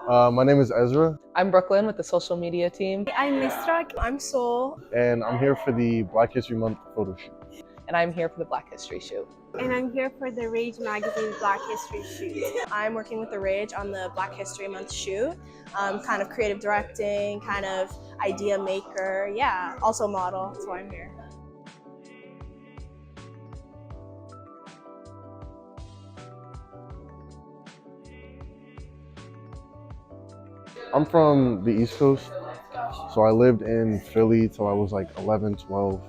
My name is Ezra, I'm Brooklyn with the social media team. I'm Mistra. I'm Soul. and I'm here for the Black History Month photo shoot. And I'm here for the Black History Shoot. And I'm here for the Rage Magazine Black History Shoot. I'm working with the Rage on the Black History Month shoot. Kind of creative directing, kind of idea maker, yeah, also model, that's why I'm here. I'm from the East Coast, so I lived in Philly till I was like 11, 12,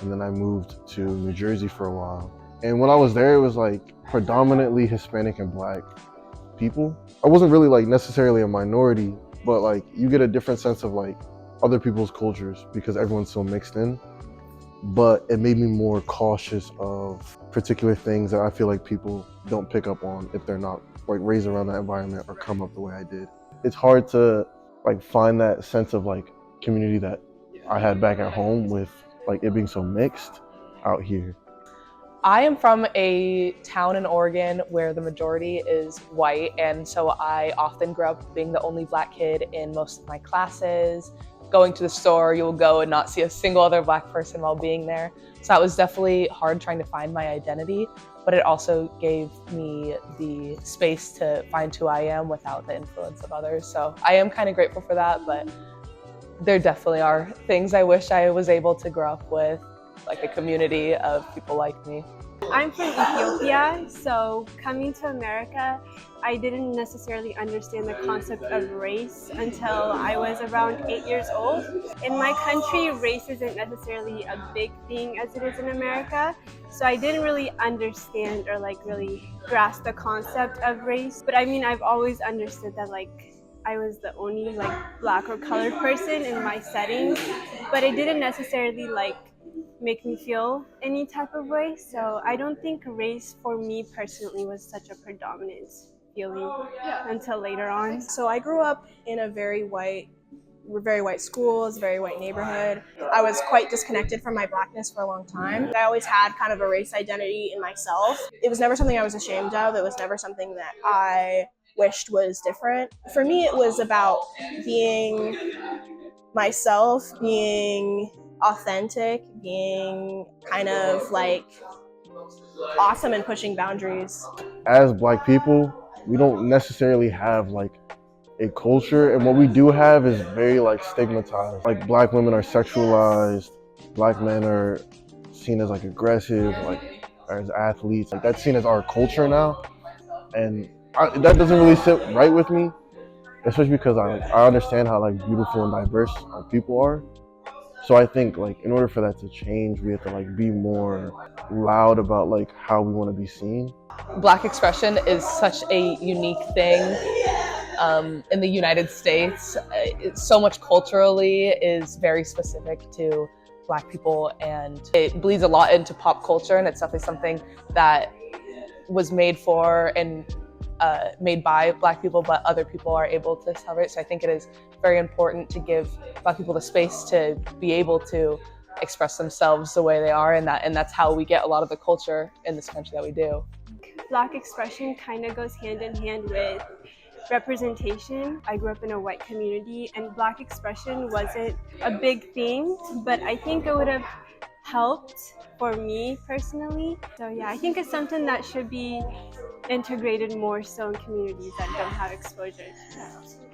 and then I moved to New Jersey for a while. And when I was there, it was like predominantly Hispanic and Black people. I wasn't really like necessarily a minority, but like you get a different sense of like other people's cultures because everyone's so mixed in. But it made me more cautious of particular things that I feel like people don't pick up on if they're not like raised around that environment or come up the way I did. It's hard to like find that sense of like community that I had back at home with like it being so mixed out here. I am from a town in Oregon where the majority is white, and so I often grew up being the only Black kid in most of my classes. Going to the store, you will go and not see a single other Black person while being there. So that was definitely hard trying to find my identity, but it also gave me the space to find who I am without the influence of others. So I am kind of grateful for that, but there definitely are things I wish I was able to grow up with, like a community of people like me. I'm from Ethiopia, so coming to America, I didn't necessarily understand the concept of race until I was around 8 years old. In my country, race isn't necessarily a big thing as it is in America, so I didn't really understand or like really grasp the concept of race. But I mean, I've always understood that like I was the only like Black or colored person in my settings, but it didn't necessarily like make me feel any type of way. So I don't think race for me personally was such a predominant feeling until later on. So I grew up in a very white schools, very white neighborhood. I was quite disconnected from my Blackness for a long time. I always had kind of a race identity in myself. It was never something I was ashamed of. It was never something that I wished was different. For me, it was about being myself, being authentic, being kind of like awesome and pushing boundaries. As Black people, we don't necessarily have like a culture, and what we do have is very like stigmatized. Like Black women are sexualized, Black men are seen as like aggressive, like as athletes. Like that's seen as our culture now, and that doesn't really sit right with me, especially because I understand how like beautiful and diverse our people are. So I think like in order for that to change, we have to like be more loud about like how we want to be seen. Black expression is such a unique thing in the United States. So much culturally is very specific to Black people, and it bleeds a lot into pop culture, and it's definitely something that was made for and made by Black people, but other people are able to celebrate. So I think it is very important to give Black people the space to be able to express themselves the way they are, and that's how we get a lot of the culture in this country that we do. Black expression kind of goes hand in hand with representation. I grew up in a white community, and Black expression wasn't a big thing, but I think it would have helped for me personally. So yeah, I think it's something that should be integrated more so in communities that don't have exposure.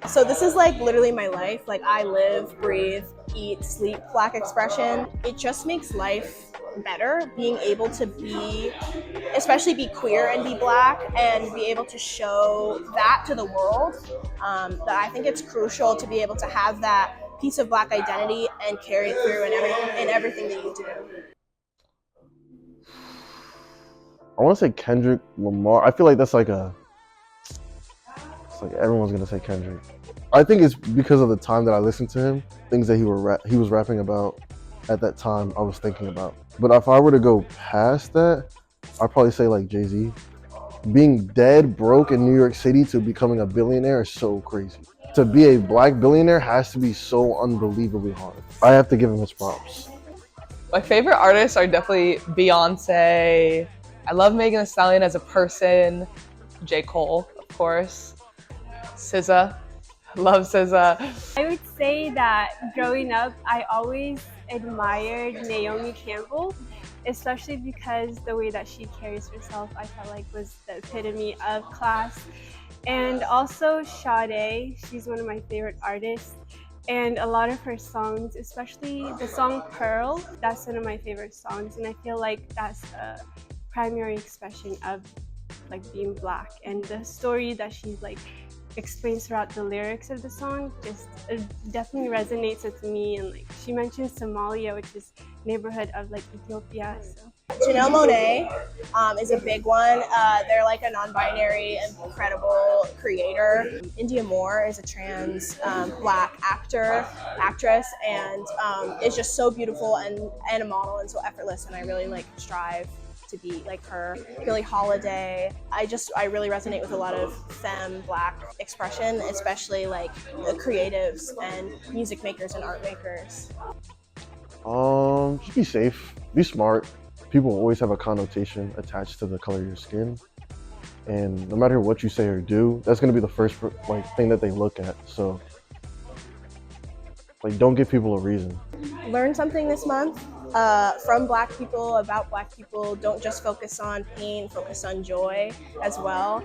So this is like literally my life. Like I live, breathe, eat, sleep Black expression. It just makes life better being able to be, especially be queer and be Black and be able to show that to the world. That I think it's crucial to be able to have that piece of Black identity and carry it through in everything that you do. I want to say Kendrick Lamar. I feel like that's like it's like everyone's gonna say Kendrick. I think it's because of the time that I listened to him, things that he was rapping about at that time I was thinking about. But if I were to go past that, I'd probably say like Jay-Z. Being dead broke in New York City to becoming a billionaire is so crazy. To be a Black billionaire has to be so unbelievably hard. I have to give him his props. My favorite artists are definitely Beyonce. I love Megan Thee Stallion as a person. J. Cole, of course. SZA. Love says, I would say that growing up, I always admired Naomi Campbell, especially because the way that she carries herself, I felt like was the epitome of class. And also Sade, she's one of my favorite artists. And a lot of her songs, especially the song Pearl, that's one of my favorite songs. And I feel like that's a primary expression of like being Black. And the story that she like explains throughout the lyrics of the song just definitely resonates with me. And like she mentions Somalia, which is neighborhood of like Ethiopia. So Janelle Monáe is a big one. They're like a non-binary, incredible creator. India Moore is a trans Black actress, and is just so beautiful and a model and so effortless. And I really like strive to be like her. Billie Holiday. I really resonate with a lot of femme Black expression, especially like the creatives and music makers and art makers. Just be safe, be smart. People always have a connotation attached to the color of your skin, and no matter what you say or do, that's gonna be the first thing that they look at. So, like, don't give people a reason. Learn something this month from Black people, about Black people. Don't just focus on pain, focus on joy as well.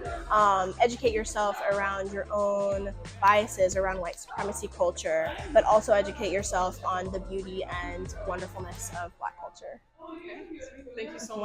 Educate yourself around your own biases around white supremacy culture, but also educate yourself on the beauty and wonderfulness of Black culture. thank you so much.